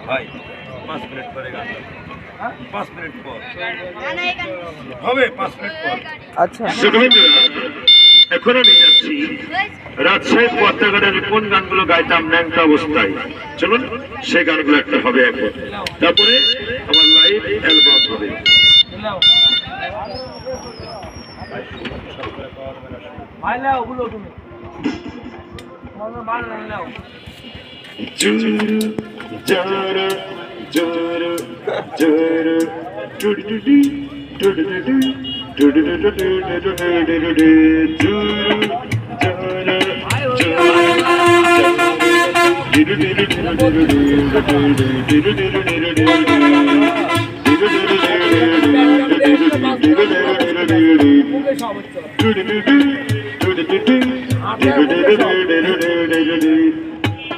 ভাই 5 মিনিট পরে গান 5 মিনিট পর হবে 5 মিনিট পর। আচ্ছা এখন আমি যাচ্ছি রাজশাহী পদ্মাঘাটের কোন গানগুলো গাইতাম ন্যাংটা অবস্থায়, চলুন সেই গানগুলো একটা হবে এখন, তারপরে আমার লাইভ অ্যালবাম হবে।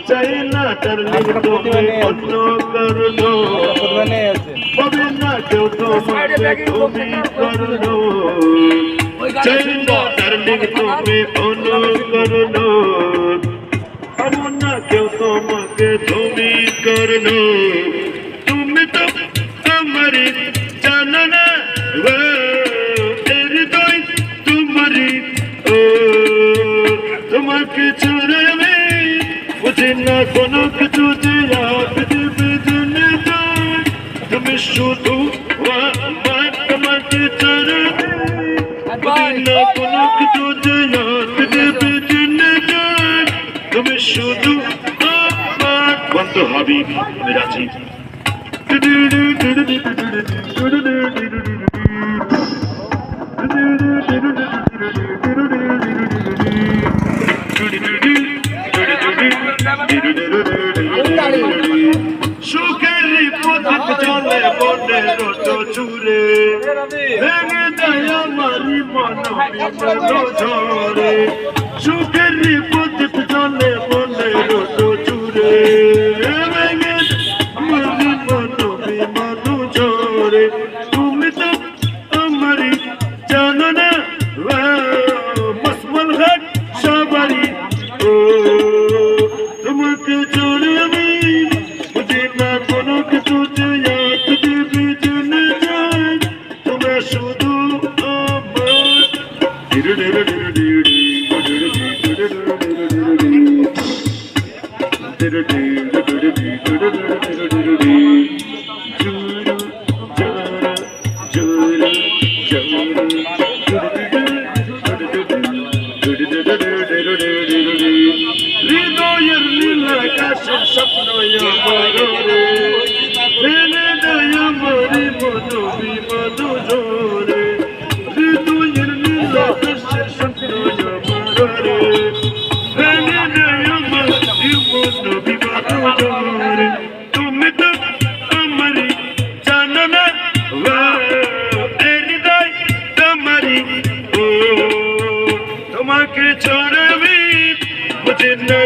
চাই না ডার্লিং তুমি অন্য করলো, হবে না কেউ তোমাকে তুমি করলো, চাই না ডার্লিং তুমি অন্য করলো, হবে না কেউ তোমাকে তুমি করলো, তুমি তো আমারই জানো না হৃদয় তোমারই, ও তোমাকে ছড়ে আমি বুঝি না কোনো কিছু যে জেনে যায়, তুমি শুধু তোমাকে ছড়ে বুঝি না কোনো কিছু যে জেনে যায়, তুমি শুধু বন্ধ হবি আমি রাজি। সুখের পথে চলে বনে রোদ চুরে, ভেঙে দেয় আমারি মন ঝরে, সুখের পথে চলে বনে রোদ চুরে, ভেঙে আমারি মন ঝরে, তুমি তো আমারি জানো না মসমল ঘাট সবারই, ও তোমাকে জোরে আমি বুঝি না কোনো কিছু দেবে জেনে যায়, তোমরা শুধু হৃদয়ের নীল আকাশের স্বপ্ন ফেলে দেয় আমারি মন বিমন ঝরে, হৃদয়ের নীল আকাশের স্বপ্ন ফেলে দেয় আমারি মন বিমন ঝরে, তুমি তো আমারি জানো না হৃদয় তোমারি, ও তোমাকে ছড়াবি বুঝি না